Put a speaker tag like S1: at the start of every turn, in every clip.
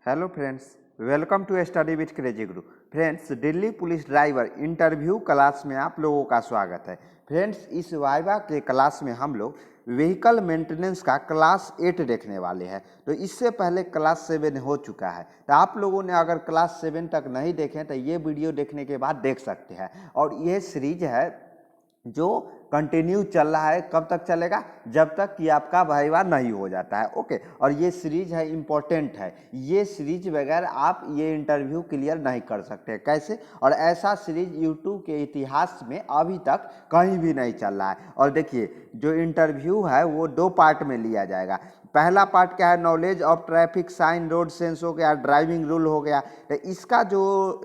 S1: Hello friends, welcome to study with crazy Guru. Friends, Delhi police driver interview class में आप लोगों का स्वागत है। फ्रेंड्स, इस वाइवा के क्लास में हम लोग व्हीकल मेंटेनेंस का क्लास 8 देखने वाले हैं। तो इससे पहले क्लास 7 हो चुका है। तो आप लोगों ने अगर क्लास 7 तक नहीं देखे तो ये वीडियो देखने के बाद देख सकते हैं। और ये सीरीज है जो कंटिन्यू चल रहा है। कब तक चलेगा? जब तक कि आपका वाइवा नहीं हो जाता है। ओके, और ये सीरीज है, इम्पोर्टेंट है। ये सीरीज बगैर आप ये इंटरव्यू क्लियर नहीं कर सकते। कैसे? और ऐसा सीरीज यूट्यूब के इतिहास में अभी तक कहीं भी नहीं चल रहा है। और देखिए, जो इंटरव्यू है वो 2 पार्ट में लिया जाएगा। पहला पार्ट क्या है? Knowledge of traffic sign, road sense हो गया, ड्राइविंग रूल हो गया। तो इसका जो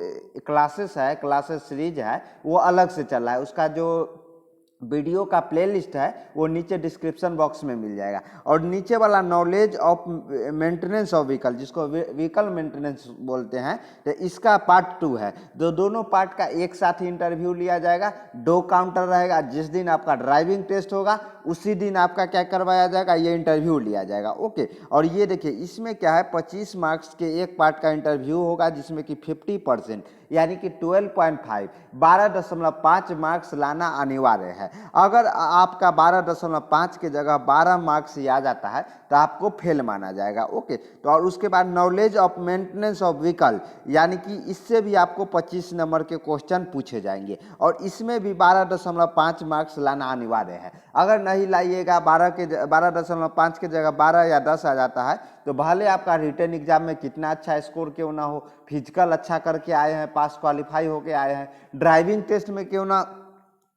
S1: क्लासेस सीरीज है वो अलग से चल रहा है। उसका जो वीडियो का प्लेलिस्ट है वो नीचे डिस्क्रिप्शन बॉक्स में मिल जाएगा। और नीचे वाला knowledge of maintenance of vehicle, जिसको व्हीकल मेंटेनेंस बोलते हैं, तो इसका पार्ट 2 है। दोनों पार्ट का एक साथ ही इंटरव्यू लिया जाएगा। 2 काउंटर रहेगा। जिस दिन आपका ड्राइविंग टेस्ट होगा उसी दिन आपका क्या करवाया जाएगा? ये इंटरव्यू लिया जाएगा। ओके, और ये देखिए, इसमें क्या है, 25 मार्क्स के एक पार्ट का इंटरव्यू होगा, जिसमें कि 50% यानी कि 12.5 12.5 मार्क्स लाना अनिवार्य है। अगर आपका 12.5 की जगह 12 मार्क्स आ जाता है तो आपको फेल माना जाएगा। ओके, तो और उसके बाद knowledge of maintenance of vehicle, यानी कि इससे भी आपको 25 नंबर के क्वेश्चन पूछे जाएंगे। और इसमें भी 12.5 मार्क्स लाना अनिवार्य है। अगर नहीं लाइएगा, 12.5 की जगह 12 या 10 आ जाता है तो भले आपका रिटन एग्जाम में कितना अच्छा स्कोर क्यों ना हो, फिजिकल अच्छा करके आए हैं, पास क्वालिफाई होके आए हैं, ड्राइविंग टेस्ट में क्यों ना,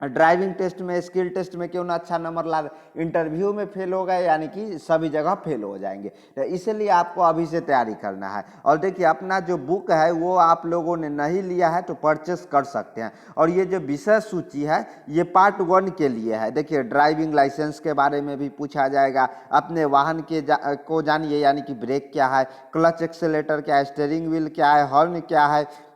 S1: ड्राइविंग टेस्ट में, स्किल टेस्ट में क्यों ना अच्छा नंबर ला, इंटरव्यू में फेल हो गए, यानी कि सभी जगह फेल हो जाएंगे। तो इसलिए आपको अभी से तैयारी करना है। और देखिए, अपना जो बुक है वो आप लोगों ने नहीं लिया है तो परचेस कर सकते हैं। और ये जो विषय सूची है ये पार्ट 1 के लिए है। देखिए, ड्राइविंग लाइसेंस के बारे में भी पूछा जाएगा। अपने वाहन के को जानिए, यानी कि ब्रेक क्या है, क्लच एक्सेलेटर क्या है, स्टीयरिंग व्हील क्या है, हॉर्न क्या है,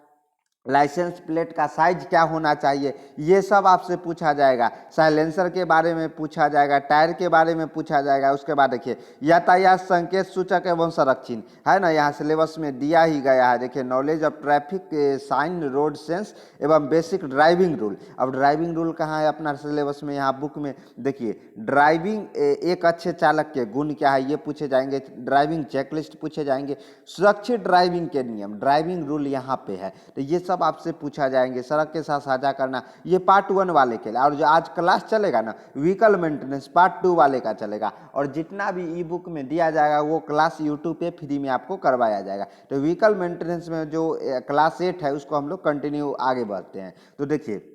S1: लाइसेंस प्लेट का साइज क्या होना चाहिए, ये सब आपसे पूछा जाएगा। साइलेंसर के बारे में पूछा जाएगा, टायर के बारे में पूछा जाएगा। उसके बाद देखिए, यातायात संकेत सूचक एवं संरक्षण है ना, यहाँ सिलेबस में दिया ही गया है। देखिए, knowledge of traffic sign, road sense एवं बेसिक ड्राइविंग रूल। अब ड्राइविंग रूल कहाँ है अपना सिलेबस में? यहाँ बुक में देखिए, ड्राइविंग एक अच्छे चालक के गुण क्या है ये पूछे जाएंगे। ड्राइविंग चेकलिस्ट पूछे जाएंगे। सुरक्षित ड्राइविंग के नियम, ड्राइविंग रूल यहाँ पे है। तो ये सब आपसे पूछा जाएंगे। सड़क के साथ साझा करना, ये पार्ट 1 वाले के लिए। और जो आज क्लास चलेगा ना, व्हीकल मेंटेनेंस, पार्ट 2 वाले का चलेगा। और जितना भी ई बुक में दिया जाएगा वो क्लास यूट्यूब पे फ्री में आपको करवाया जाएगा। तो व्हीकल मेंटेनेंस में जो क्लास 8 है उसको हम लोग कंटिन्यू आगे बढ़ते हैं। तो देखिए,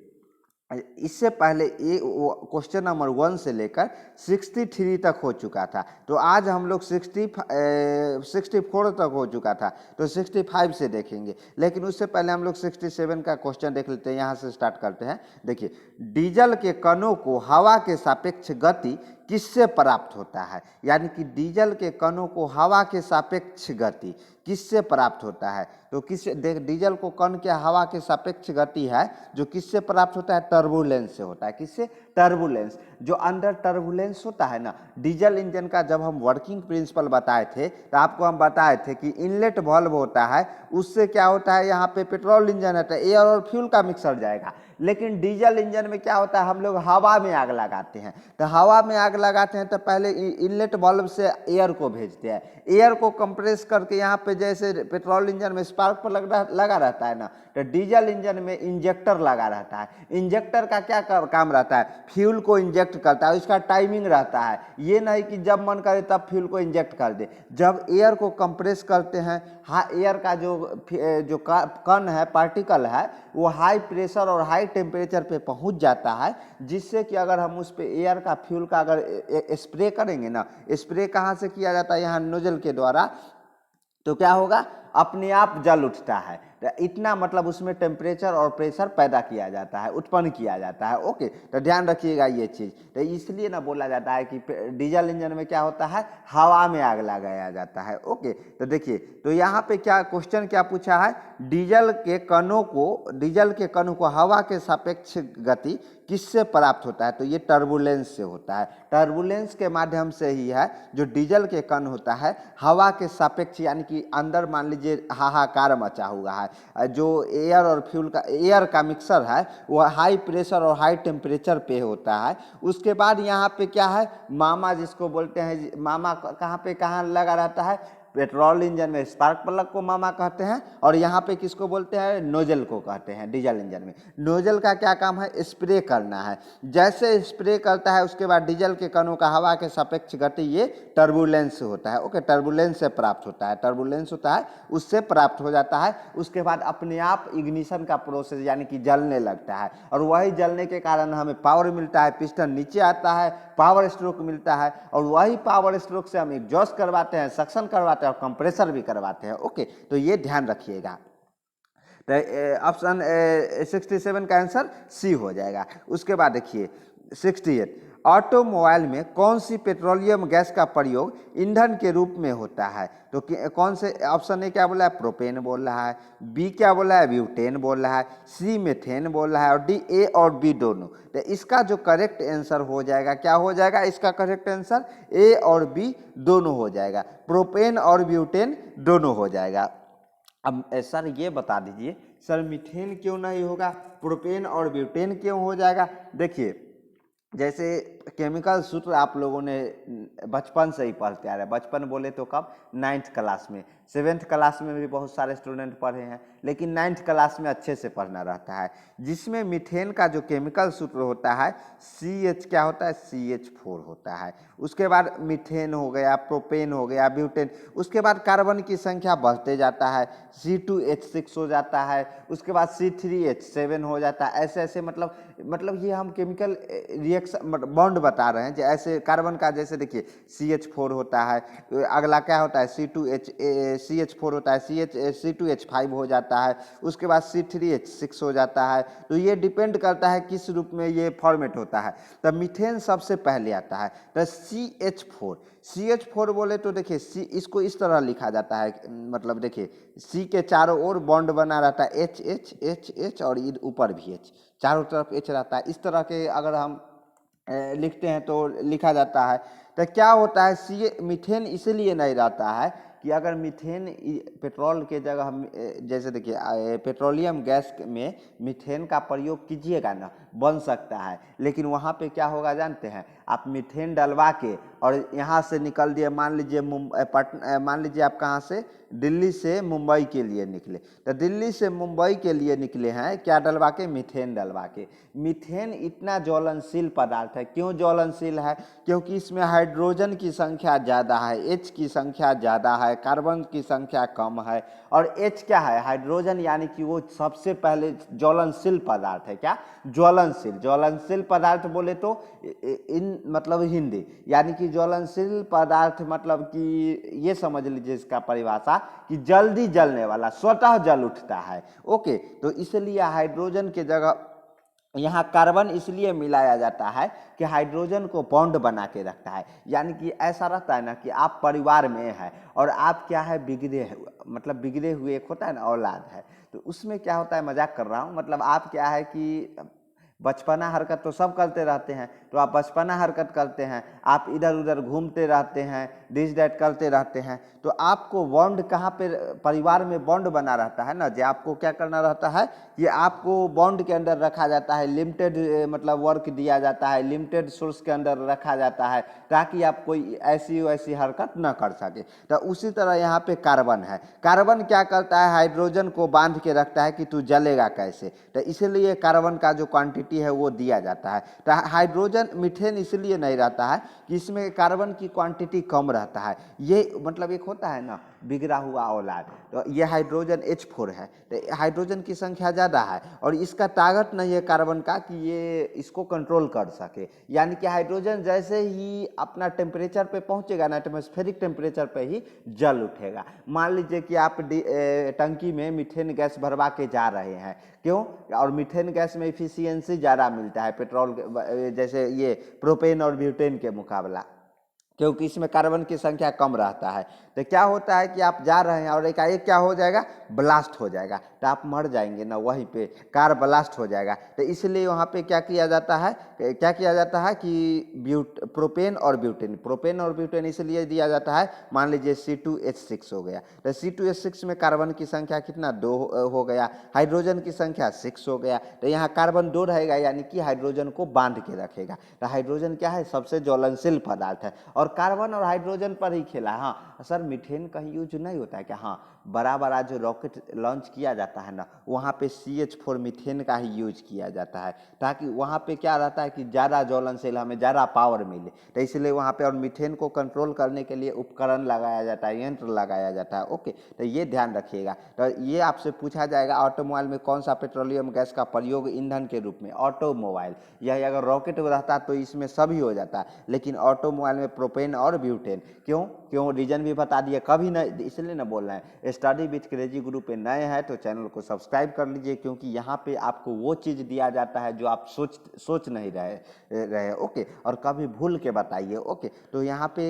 S1: इससे पहले ये क्वेश्चन नंबर 1 से लेकर 63 तक हो चुका था। तो आज हम लोग 64 तक हो चुका था, तो 65 से देखेंगे। लेकिन उससे पहले हम लोग 67 का क्वेश्चन देख लेते हैं। यहाँ से स्टार्ट करते हैं। देखिए, डीजल के कणों को हवा के सापेक्ष गति किससे प्राप्त होता है? यानी कि डीजल के कणों को हवा के सापेक्ष गति किससे प्राप्त होता है? तो किससे देख, डीजल को कण क्या हवा के सापेक्ष गति है जो किससे प्राप्त होता है? टर्बुलेंस से होता है। किससे? टर्बुलेंस। जो अंदर टर्बुलेंस होता है ना, डीजल इंजन का जब हम वर्किंग प्रिंसिपल बताए थे तो आपको हम बताए थे कि इनलेट वाल्व होता है, उससे क्या होता है, यहाँ पे पेट्रोल इंजन है तो एयर और फ्यूल का मिक्सर जाएगा। लेकिन डीजल इंजन में क्या होता है, हम लोग हवा में आग लगाते हैं। तो हवा में आग लगाते हैं तो पहले इनलेट वाल्व से एयर को भेजते हैं। एयर को कंप्रेस करके यहाँ पे जैसे पेट्रोल इंजन में स्पार्क पर लगा रहता है ना, तो डीजल इंजन में इंजेक्टर लगा रहता है। इंजेक्टर का क्या काम रहता है? फ्यूल को इंजेक्ट करता है। इसका टाइमिंग रहता है, ये नहीं कि जब मन करे तब फ्यूल को इंजेक्ट कर दे। जब एयर को कंप्रेस करते हैं, हाँ, एयर का जो कण है, पार्टिकल है, वो हाई प्रेशर और हाई टेम्परेचर पे पहुंच जाता है, जिससे कि अगर हम उस पे एयर का, फ्यूल का अगर स्प्रे करेंगे ना, स्प्रे कहाँ से किया जाता है? यहाँ नोजल के द्वारा। तो क्या होगा? अपने आप जल उठता है। तो इतना मतलब उसमें टेम्परेचर और प्रेशर पैदा किया जाता है, उत्पन्न किया जाता है। ओके, तो ध्यान रखिएगा ये चीज़। तो इसलिए ना बोला जाता है कि डीजल इंजन में क्या होता है, हवा में आग लगाया जाता है। ओके, तो देखिए, तो यहाँ पे क्या क्वेश्चन क्या पूछा है, डीजल के कणों को हवा के सापेक्ष गति किससे प्राप्त होता है, तो ये टर्बुलेंस से होता है। टर्बुलेंस के माध्यम से ही है जो डीजल के कण होता है हवा के सापेक्ष, यानी कि अंदर मान लीजिए हाहाकार मचा हुआ है, जो एयर का मिक्सर है वो हाई प्रेशर और हाई टेम्परेचर पे होता है। उसके बाद यहाँ पे क्या है, मामा जिसको बोलते हैं, मामा कहाँ लगा रहता है, पेट्रोल इंजन में स्पार्क प्लग को मामा कहते हैं, और यहाँ पे किसको बोलते हैं, नोजल को कहते हैं। डीजल इंजन में नोजल का क्या काम है, स्प्रे करना है। जैसे स्प्रे करता है उसके बाद डीजल के कणों का हवा के सापेक्ष गति, ये टर्बुलेंस होता है। ओके, टर्बुलेंस से प्राप्त होता है, टर्बुलेंस होता है उससे प्राप्त हो जाता है। उसके बाद अपने आप इग्निशन का प्रोसेस यानी कि जलने लगता है, और वही जलने के कारण हमें पावर मिलता है, पिस्टन नीचे आता है, पावर स्ट्रोक मिलता है, और वही पावर स्ट्रोक से हम एग्जॉस्ट करवाते हैं, सक्शन करवाते हैं और कंप्रेसर भी करवाते हैं। ओके, तो ये ध्यान रखिएगा। तो ऑप्शन 67 का आंसर सी हो जाएगा। उसके बाद देखिए 68, ऑटोमोबाइल में कौन सी पेट्रोलियम गैस का प्रयोग ईंधन के रूप में होता है, तो कौन से, ऑप्शन ए क्या बोला है, प्रोपेन बोल रहा है, बी क्या बोला है, ब्यूटेन बोल रहा है, सी मेथेन बोल रहा है, और डी ए और बी दोनों। तो इसका जो करेक्ट आंसर हो जाएगा, क्या हो जाएगा, इसका करेक्ट आंसर ए और बी दोनों हो जाएगा, प्रोपेन और ब्यूटेन दोनों हो जाएगा। अब सर ये बता दीजिए, सर मीथेन क्यों नहीं होगा, प्रोपेन और ब्यूटेन क्यों हो जाएगा। देखिए, जैसे केमिकल सूत्र आप लोगों ने बचपन से ही पढ़ते आ रहे हैं, बचपन बोले तो कब, 9th क्लास में, 7th क्लास में भी बहुत सारे स्टूडेंट पढ़े हैं, लेकिन 9th क्लास में अच्छे से पढ़ना रहता है, जिसमें मीथेन का जो केमिकल सूत्र होता है CH क्या होता है, CH4 होता है। उसके बाद मीथेन हो गया, प्रोपेन हो गया, ब्यूटेन, उसके बाद कार्बन की संख्या बढ़ते जाता है, C2H6 हो जाता है, उसके बाद C3H7 हो जाता है। ऐसे ऐसे मतलब ये हम केमिकल रिएक्शन बॉन्ड बता रहे हैं, जैसे कार्बन का, जैसे देखिए CH4 होता है, अगला क्या होता है, CH4 होता है, C2H5 हो जाता है, उसके बाद C3H6 हो जाता है। तो ये डिपेंड करता है किस रूप में ये फॉर्मेट होता है। तो मीथेन सबसे पहले आता है, तो CH4 बोले तो देखिए सी, इसको इस तरह लिखा जाता है, मतलब देखिए सी के चारों ओर बॉन्ड बना रहता है, H और ऊपर भी H, चारों तरफ H रहता है। इस तरह के अगर हम लिखते हैं तो लिखा जाता है। तो क्या होता है, सी मीथेन इसलिए नहीं रहता है कि अगर मीथेन पेट्रोल के जगह हम जैसे देखिए पेट्रोलियम गैस में मीथेन का प्रयोग कीजिएगा ना, बन सकता है, लेकिन वहाँ पे क्या होगा जानते हैं, आप मीथेन डलवा के और यहाँ से निकल दिए, मान लीजिए आप कहाँ से, दिल्ली से मुंबई के लिए निकले, तो दिल्ली से मुंबई के लिए निकले हैं क्या डलवा के, मीथेन डलवा के। मीथेन इतना ज्वलनशील पदार्थ है, क्यों ज्वलनशील है, क्योंकि इसमें हाइड्रोजन की संख्या ज़्यादा है, H की संख्या ज़्यादा है, कार्बन की संख्या कम है, और H क्या है, हाइड्रोजन, यानी कि वो सबसे पहले ज्वलनशील पदार्थ है। क्या ज्वलनशील पदार्थ बोले तो इन मतलब हिंदी, यानी कि ज्वलनशील पदार्थ मतलब कि ये समझ लीजिए इसका परिभाषा कि जल्दी जलने वाला, स्वतः जल उठता है। ओके, तो इसलिए हाइड्रोजन के जगह यहाँ कार्बन इसलिए मिलाया जाता है कि हाइड्रोजन को बॉन्ड बना के रखता है। यानी कि ऐसा रहता है ना कि आप परिवार में हैं और आप क्या है, बिगड़े हुए एक होता है ना, औलाद है, तो उसमें क्या होता है, मजाक कर रहा हूँ, मतलब आप क्या है कि बचपना हरकत तो सब करते रहते हैं, तो आप बचपना हरकत करते हैं, आप इधर उधर घूमते रहते हैं, दिस डैट करते रहते हैं, तो आपको बॉन्ड कहाँ पे, परिवार में बॉन्ड बना रहता है ना, जो आपको क्या करना रहता है, ये आपको बॉन्ड के अंदर रखा जाता है, लिमिटेड मतलब वर्क दिया जाता है, लिमिटेड सोर्स के अंदर रखा जाता है, ताकि आप कोई ऐसी वैसी हरकत न कर सके। तो उसी तरह यहाँ पे कार्बन है, कार्बन क्या करता है, हाइड्रोजन को बांध के रखता है कि तू जलेगा कैसे, तो इसीलिए कार्बन का जो क्वांटिटी है वो दिया जाता है। तो हाइड्रोजन मीथेन इसलिए नहीं रहता है कि इसमें कार्बन की क्वांटिटी कम रहता है। ये मतलब एक होता है ना बिगड़ा हुआ औलाद। तो ये हाइड्रोजन H4 है, तो हाइड्रोजन की संख्या ज़्यादा है और इसका ताकत नहीं है कार्बन का कि ये इसको कंट्रोल कर सके। यानी कि हाइड्रोजन जैसे ही अपना टेम्परेचर पे पहुंचेगा ना, एटमॉस्फेरिक टेम्परेचर पे ही जल उठेगा। मान लीजिए कि आप टंकी में मीथेन गैस भरवा के जा रहे हैं, क्यों? और मीथेन गैस में इफिशियंसी ज़्यादा मिलता है पेट्रोल जैसे ये प्रोपेन और ब्यूटेन के मुकाबला, क्योंकि इसमें कार्बन की संख्या कम रहता है। तो क्या होता है कि आप जा रहे हैं और एकाएक क्या हो जाएगा, ब्लास्ट हो जाएगा, तो आप मर जाएंगे ना, वहीं पे कार ब्लास्ट हो जाएगा। तो इसलिए वहाँ पे क्या किया जाता है, कि प्रोपेन और ब्यूटेन इसलिए दिया जाता है। मान लीजिए C2H6 हो गया, तो C2H6 में कार्बन की संख्या कितना, 2 हो गया, हाइड्रोजन की संख्या 6 हो गया। तो यहाँ कार्बन 2 रहेगा, यानी कि हाइड्रोजन को बांध के रखेगा। तो हाइड्रोजन क्या है, सबसे ज्वलनशील पदार्थ है और कार्बन और हाइड्रोजन पर ही खेला। हाँ सर, मीथेन का यूज नहीं होता है क्या? हाँ, बड़ा बड़ा जो रॉकेट लॉन्च किया जाता है ना, वहाँ पे CH4 मीथेन का ही यूज किया जाता है, ताकि वहाँ पे क्या रहता है कि ज़्यादा ज्वलनशील, हमें ज़्यादा पावर मिले। तो इसलिए वहाँ पे और मीथेन को कंट्रोल करने के लिए उपकरण लगाया जाता है, यंत्र लगाया जाता है। ओके, तो ये ध्यान रखिएगा। तो ये आपसे पूछा जाएगा ऑटोमोबाइल में कौन सा पेट्रोलियम गैस का प्रयोग ईंधन के रूप में? ऑटोमोबाइल। यह अगर रॉकेट रहता तो इसमें सभी हो जाता, लेकिन ऑटोमोबाइल में प्रोपेन और ब्यूटेन। क्यों? रीजन भी बता दिए, कभी नहीं, इसलिए ना बोल रहे हैं। स्टडी विथ क्रेजी गुरु पे नए हैं तो चैनल को सब्सक्राइब कर लीजिए, क्योंकि यहाँ पे आपको वो चीज़ दिया जाता है जो आप सोच नहीं रहे। ओके, और कभी भूल के बताइए। ओके, तो यहाँ पे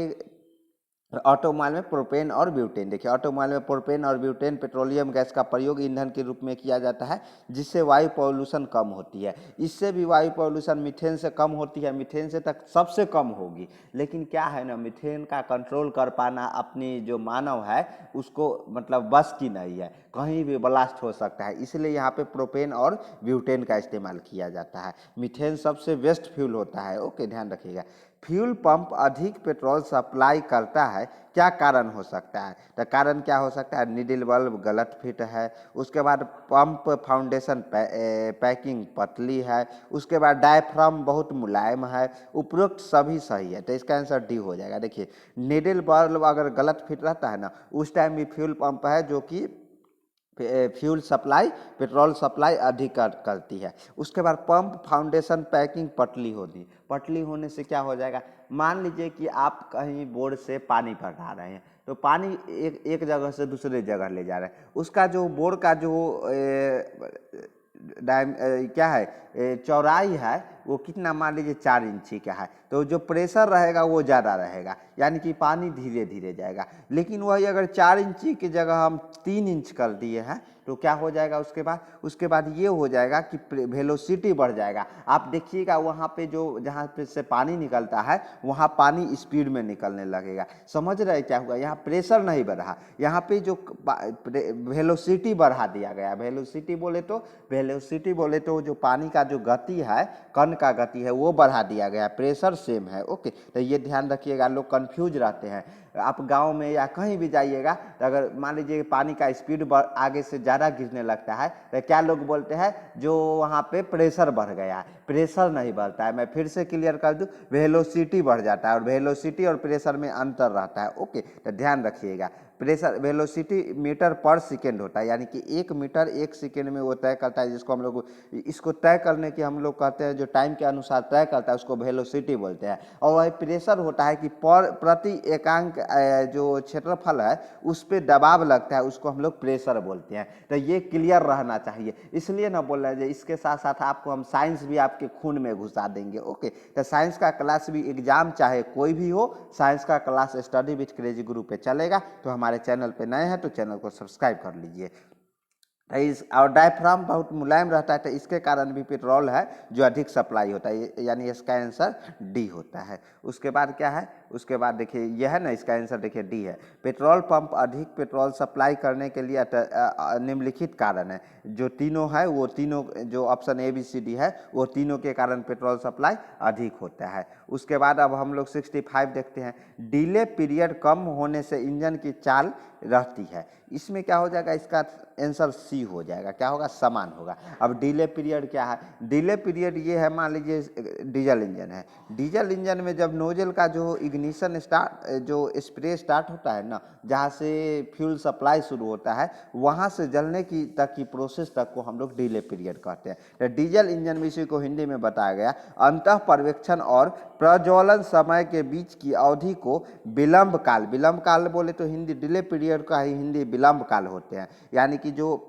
S1: ऑटोमोबाइल में प्रोपेन और ब्यूटेन, देखिए ऑटोमोबाइल में प्रोपेन और ब्यूटेन पेट्रोलियम गैस का प्रयोग ईंधन के रूप में किया जाता है, जिससे वायु पॉल्यूशन कम होती है। इससे भी वायु पॉल्यूशन मीथेन से कम होती है, मीथेन से तक सबसे कम होगी। लेकिन क्या है ना, मीथेन का कंट्रोल कर पाना अपनी जो मानव है उसको मतलब बस की नहीं है, कहीं भी ब्लास्ट हो सकता है। इसलिए यहाँ पे प्रोपेन और ब्यूटेन का इस्तेमाल किया जाता है। मीथेन सबसे बेस्ट फ्यूल होता है। ओके, ध्यान रखिएगा। फ्यूल पंप अधिक पेट्रोल सप्लाई करता है, क्या कारण हो सकता है? तो कारण क्या हो सकता है? नीडल बल्ब गलत फिट है, उसके बाद पंप फाउंडेशन पैकिंग पतली है, उसके बाद डायफ्राम बहुत मुलायम है। उपरोक्त सभी सही है, तो इसका आंसर डी हो जाएगा। देखिए, नीडल बल्ब अगर गलत फिट रहता है ना, उस टाइम भी फ्यूल पंप है जो कि फ्यूल सप्लाई, पेट्रोल सप्लाई अधिक करती है। उसके बाद पंप फाउंडेशन पैकिंग पतली होने से क्या हो जाएगा? मान लीजिए कि आप कहीं बोर से पानी भरा रहे हैं, तो पानी एक जगह से दूसरे जगह ले जा रहे हैं, उसका जो बोर का जो क्या है चौड़ाई है, वो कितना, मान लीजिए 4 इंची का है, तो जो प्रेशर रहेगा वो ज़्यादा रहेगा, यानी कि पानी धीरे धीरे जाएगा। लेकिन वही अगर 4 इंची की जगह हम 3 इंच कर दिए हैं, तो क्या हो जाएगा? उसके बाद ये हो जाएगा कि वेलोसिटी बढ़ जाएगा। आप देखिएगा वहाँ पे जो जहाँ पे से पानी निकलता है, वहाँ पानी स्पीड में निकलने लगेगा। समझ रहे क्या हुआ? यहाँ प्रेशर नहीं बढ़ा, यहाँ पे जो वेलोसिटी बढ़ा दिया गया। वेलोसिटी बोले तो जो पानी का जो गति है, कण का गति है, वो बढ़ा दिया गया, प्रेशर सेम है। ओके, तो ये ध्यान रखिएगा, लोग कंफ्यूज रहते हैं। आप गांव में या कहीं भी जाइएगा, तो अगर मान लीजिए पानी का स्पीड आगे से ज़्यादा गिरने लगता है, तो क्या लोग बोलते हैं? जो वहाँ पे प्रेशर बढ़ गया है। प्रेशर नहीं बढ़ता है, मैं फिर से क्लियर कर दूं, वेलोसिटी बढ़ जाता है, और वेलोसिटी और प्रेशर में अंतर रहता है। ओके, तो ध्यान रखिएगा। प्रेशर वेलोसिटी मीटर पर सेकेंड होता है, यानी कि 1 मीटर 1 सेकेंड में वो तय करता है, जिसको हम लोग इसको तय करने की हम लोग कहते हैं, जो टाइम के अनुसार तय करता है उसको वेलोसिटी बोलते हैं। और वही प्रेशर होता है कि प्रति एकांक जो क्षेत्रफल है उस पर दबाव लगता है, उसको हम लोग प्रेशर बोलते हैं। तो ये क्लियर रहना चाहिए, इसलिए ना बोल रहे हैं। इसके साथ साथ आपको हम साइंस भी आपके खून में घुसा देंगे। ओके, तो साइंस का क्लास भी, एग्जाम चाहे कोई भी हो, साइंस का क्लास स्टडी विथ क्रेजी गुरु पे चलेगा। तो हमारे चैनल पे नए हैं तो चैनल को सब्सक्राइब कर लीजिए। और डायफ्राम बहुत मुलायम रहता है, तो इसके कारण भी पेट्रोल है जो अधिक सप्लाई होता है, यानी इसका आंसर डी होता है। उसके बाद क्या है? उसके बाद देखिए, यह है ना, इसका आंसर देखिए डी है। पेट्रोल पंप अधिक पेट्रोल सप्लाई करने के लिए निम्नलिखित कारण है। जो तीनों है, वो तीनों जो ऑप्शन ABCD है, वो तीनों के कारण पेट्रोल सप्लाई अधिक होता है। उसके बाद अब हम लोग 65 देखते हैं। डिले पीरियड कम होने से इंजन की चाल रहती है। इसमें क्या हो जाएगा? इसका आंसर सी हो जाएगा। क्या होगा? समान होगा। अब डिले पीरियड क्या है? डिले पीरियड ये है, मान लीजिए डीजल इंजन है, डीजल इंजन में जब नोजल का जो इग्निशन जो स्प्रे स्टार्ट होता है ना, जहाँ से फ्यूल सप्लाई शुरू होता है, वहाँ से जलने की तक की प्रोसेस तक को हम लोग डिले पीरियड कहते हैं। तो डीजल इंजन में इसी को हिंदी में बताया गया, अंतः पर्यवेक्षण और प्रज्वलन समय के बीच की अवधि को विलंब काल बोले तो हिंदी डिले पीरियड का ही हिंदी विलंब काल होते हैं। यानी कि जो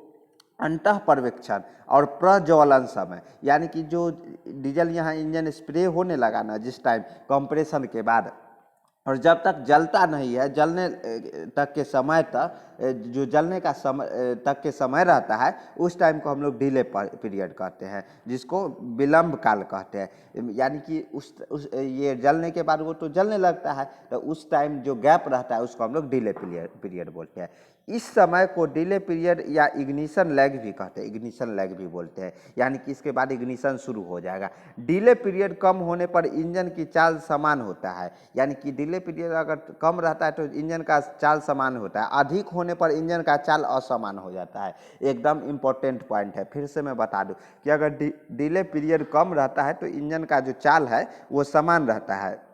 S1: अंतः पर्यवेक्षण और प्रज्वलन समय, यानी कि जो डीजल यहाँ इंजन स्प्रे होने लगा ना जिस टाइम कंप्रेशन के बाद, और जब तक जलता नहीं है, जलने तक के समय तक, जो जलने का समय तक के समय रहता है, उस टाइम को हम लोग डिले पीरियड कहते हैं, जिसको विलंब काल कहते हैं। यानी कि उस ये जलने के बाद वो तो जलने लगता है, तो उस टाइम जो गैप रहता है उसको हम लोग डिले पीरियड बोलते हैं। इस समय को डिले पीरियड या इग्निशन लैग भी कहते हैं, इग्निशन लैग भी बोलते हैं। यानी कि इसके बाद इग्निशन शुरू हो जाएगा। डिले पीरियड कम होने पर इंजन की चाल समान होता है। यानी कि डिले पीरियड अगर कम रहता है तो इंजन का चाल समान होता है, अधिक होने पर इंजन का चाल असमान हो जाता है। एकदम इम्पोर्टेंट पॉइंट है, फिर से मैं बता दूं कि अगर डिले पीरियड कम रहता है तो इंजन का जो चाल है वो समान रहता है,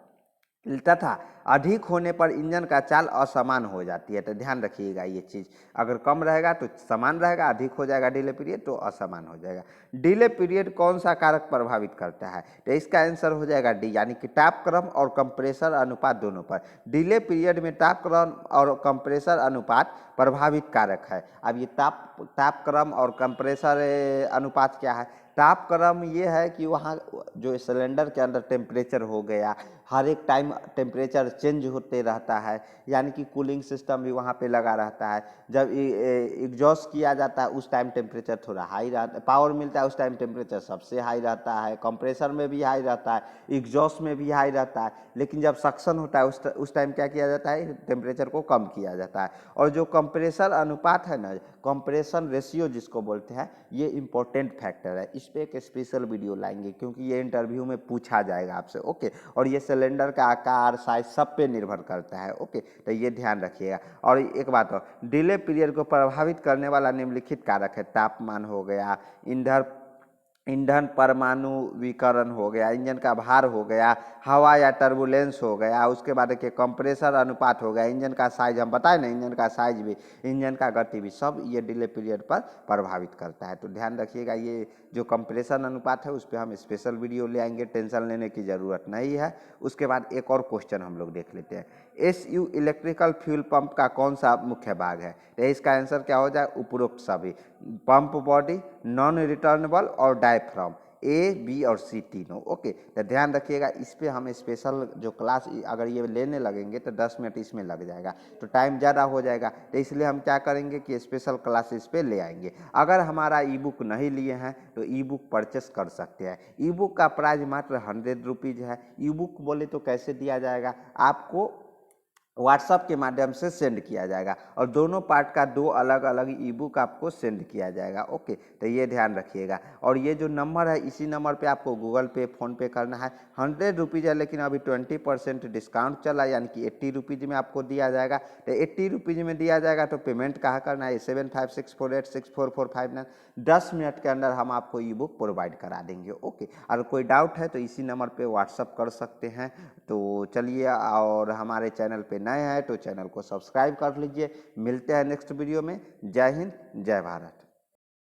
S1: तथा अधिक होने पर इंजन का चाल असमान हो जाती है। तो ध्यान रखिएगा ये चीज़, अगर कम रहेगा तो समान रहेगा, अधिक हो जाएगा डिले पीरियड तो असमान हो जाएगा। डिले पीरियड कौन सा कारक प्रभावित करता है? तो इसका आंसर हो जाएगा डी, यानी कि तापक्रम और कंप्रेसर अनुपात दोनों पर। डिले पीरियड में तापक्रम और कंप्रेसर अनुपात प्रभावित कारक है। अब ये तापक्रम और कंप्रेसर अनुपात क्या है? तापक्रम ये है कि वहाँ जो सिलेंडर के अंदर टेम्परेचर हो गया, हर एक टाइम टेम्परेचर चेंज होते रहता है, यानी कि कूलिंग सिस्टम भी वहाँ पे लगा रहता है। जब एग्जॉस्ट किया जाता है उस टाइम टेम्परेचर थोड़ा हाई रहता है, पावर मिलता है उस टाइम टेम्परेचर सबसे हाई रहता है, कंप्रेसर में भी हाई रहता है, एग्जॉस्ट में भी हाई रहता है। लेकिन जब सक्शन होता है उस टाइम क्या किया जाता है? टेम्परेचर को कम किया जाता है। और जो कंप्रेसर अनुपात है ना, कंप्रेशन रेशियो जिसको बोलते हैं, ये इंपॉर्टेंट फैक्टर है। इस पर एक स्पेशल वीडियो लाएंगे क्योंकि ये इंटरव्यू में पूछा जाएगा आपसे। ओके, और ये सिलेंडर का आकार, साइज सब पे निर्भर करता है। ओके, तो ये ध्यान रखिएगा। और एक बात और, डिले पीरियड को प्रभावित करने वाला निम्नलिखित कारक है। तापमान हो गया, ईंधन परमाणुविकरण हो गया, इंजन का भार हो गया, हवा या टर्बुलेंस हो गया, उसके बाद के कंप्रेसर अनुपात हो गया, इंजन का साइज, हम बताए ना इंजन का साइज भी, इंजन का गति भी, सब ये डिले पीरियड पर प्रभावित करता है। तो ध्यान रखिएगा, ये जो कंप्रेसर अनुपात है उस पर हम स्पेशल वीडियो ले आएंगे, टेंशन लेने की ज़रूरत नहीं है। उसके बाद एक और क्वेश्चन हम लोग देख लेते हैं। एसयू इलेक्ट्रिकल फ्यूल पंप का कौन सा मुख्य भाग है? तो इसका आंसर क्या हो जाए? उपरोक्त सभी। पंप बॉडी, नॉन रिटर्नेबल और डायफ्राम, ए, बी और सी तीनों। ओके, तो ध्यान रखिएगा, इस पे हम स्पेशल जो क्लास अगर ये लेने लगेंगे तो 10 मिनट इसमें लग जाएगा, तो टाइम ज़्यादा हो जाएगा। तो इसलिए हम क्या करेंगे कि स्पेशल क्लास इस पे ले आएंगे। अगर हमारा ई बुक नहीं लिए हैं तो ई बुक परचेस कर सकते हैं। ई बुक का प्राइस मात्र 100 रुपीज़ है। ई बुक बोले तो कैसे दिया जाएगा? आपको व्हाट्सएप के माध्यम से सेंड किया जाएगा, और दोनों पार्ट का 2 अलग अलग ई बुक आपको सेंड किया जाएगा। ओके, तो ये ध्यान रखिएगा। और ये जो नंबर है, इसी नंबर पे आपको गूगल पे, फ़ोन पे करना है। 100 रुपीज़ है, लेकिन अभी 20% डिस्काउंट चला, यानी कि 80 रुपीज़ में आपको दिया जाएगा। तो 80 रुपीज़ में दिया जाएगा तो पेमेंट कहाँ करना है? 7564864459, 10 मिनट के अंदर हम आपको ई बुक प्रोवाइड करा देंगे। ओके, अगर कोई डाउट है तो इसी नंबर पे व्हाट्सअप कर सकते हैं। तो चलिए, और हमारे चैनल पे नए हैं तो चैनल को सब्सक्राइब कर लीजिए। मिलते हैं नेक्स्ट वीडियो में। जय हिंद, जय भारत।